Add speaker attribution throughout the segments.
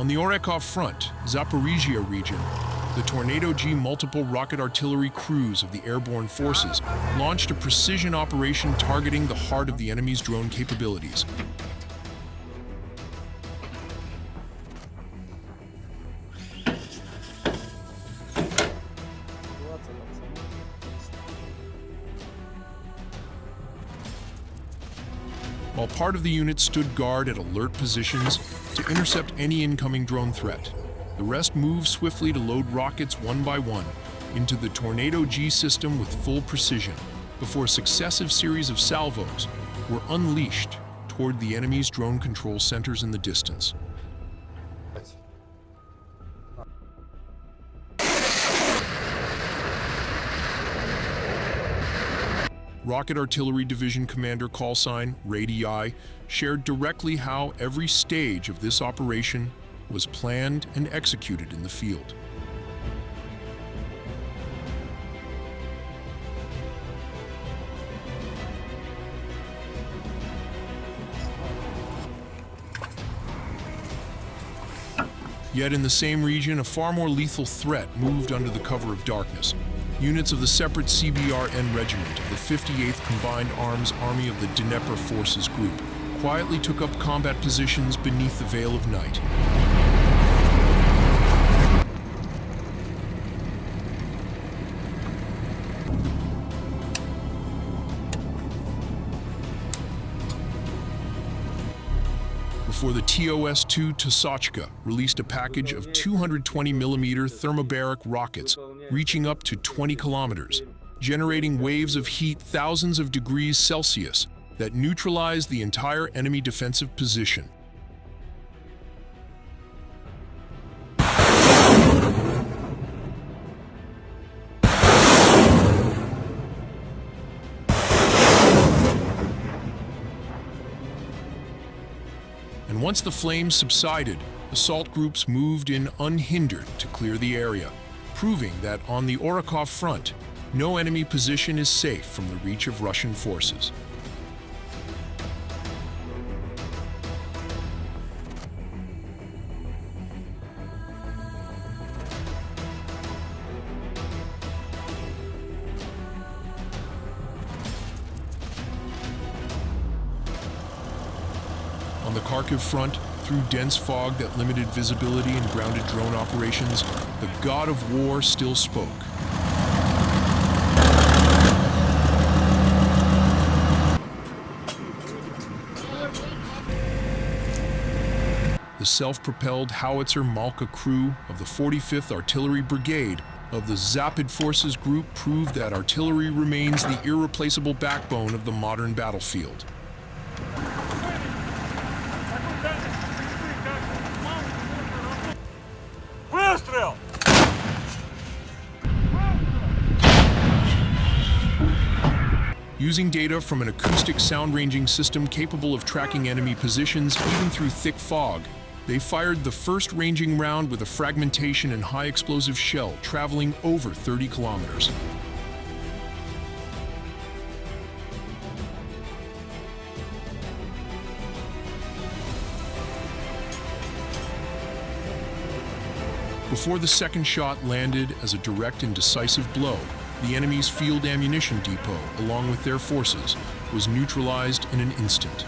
Speaker 1: On the Orekhov front, Zaporizhia region, the Tornado G multiple rocket artillery crews of the airborne forces launched a precision operation targeting the heart of the enemy's drone capabilities. While part of the unit stood guard at alert positions to intercept any incoming drone threat, the rest moved swiftly to load rockets one by one into the Tornado G system with full precision before a successive series of salvos were unleashed toward the enemy's drone control centers in the distance. Rocket Artillery Division Commander callsign Radiy shared directly how every stage of this operation was planned and executed in the field. Yet in the same region, a far more lethal threat moved under the cover of darkness. Units of the separate CBRN regiment of the 58th Combined Arms Army of the Dnepr Forces Group quietly took up combat positions beneath the veil of night. Before the TOS-2 Tosochka released a package of 220mm thermobaric rockets reaching up to 20 kilometers, generating waves of heat thousands of degrees Celsius that neutralized the entire enemy defensive position. And once the flames subsided, assault groups moved in unhindered to clear the area, proving that on the Orekhov front, no enemy position is safe from the reach of Russian forces. On the Kharkiv front, through dense fog that limited visibility and grounded drone operations, the god of war still spoke. The self-propelled Howitzer Malka crew of the 45th Artillery Brigade of the Zapad Forces Group proved that artillery remains the irreplaceable backbone of the modern battlefield. Using data from an acoustic sound ranging system capable of tracking enemy positions even through thick fog, they fired the first ranging round with a fragmentation and high explosive shell traveling over 30 kilometers. Before the second shot landed as a direct and decisive blow, the enemy's field ammunition depot, along with their forces, was neutralized in an instant.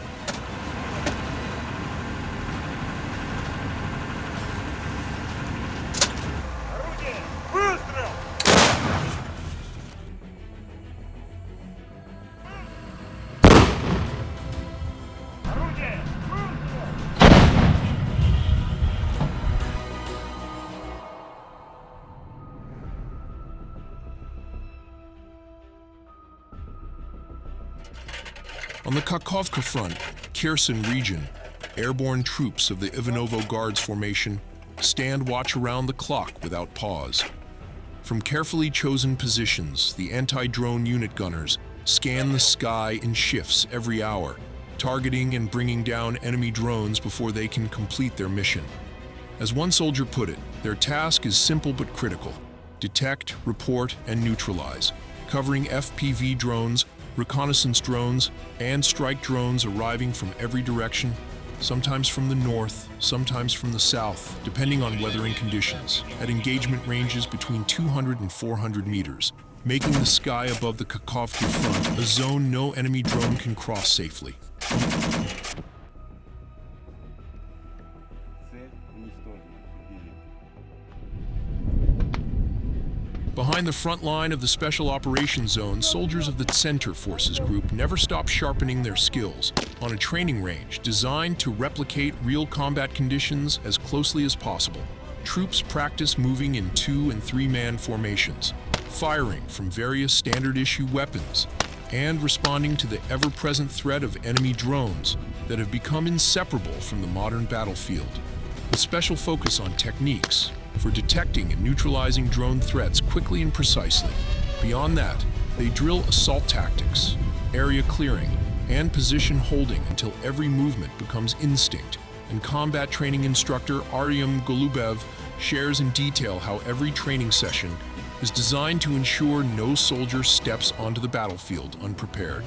Speaker 1: On the Kakhovka front, Kherson region, airborne troops of the Ivanovo Guards formation stand watch around the clock without pause. From carefully chosen positions, the anti-drone unit gunners scan the sky in shifts every hour, targeting and bringing down enemy drones before they can complete their mission. As one soldier put it, their task is simple but critical: detect, report, and neutralize, covering FPV drones, reconnaissance drones, and strike drones arriving from every direction, sometimes from the north, sometimes from the south, depending on weather and conditions, at engagement ranges between 200 and 400 meters, making the sky above the Kakhovka front a zone no enemy drone can cross safely. Behind the front line of the Special Operations Zone, soldiers of the Center Forces Group never stop sharpening their skills on a training range designed to replicate real combat conditions as closely as possible. Troops practice moving in 2- and 3-man formations, firing from various standard-issue weapons, and responding to the ever-present threat of enemy drones that have become inseparable from the modern battlefield, with special focus on techniques for detecting and neutralizing drone threats quickly and precisely. Beyond that, they drill assault tactics, area clearing, and position holding until every movement becomes instinct. And combat training instructor Artyom Golubev shares in detail how every training session is designed to ensure no soldier steps onto the battlefield unprepared.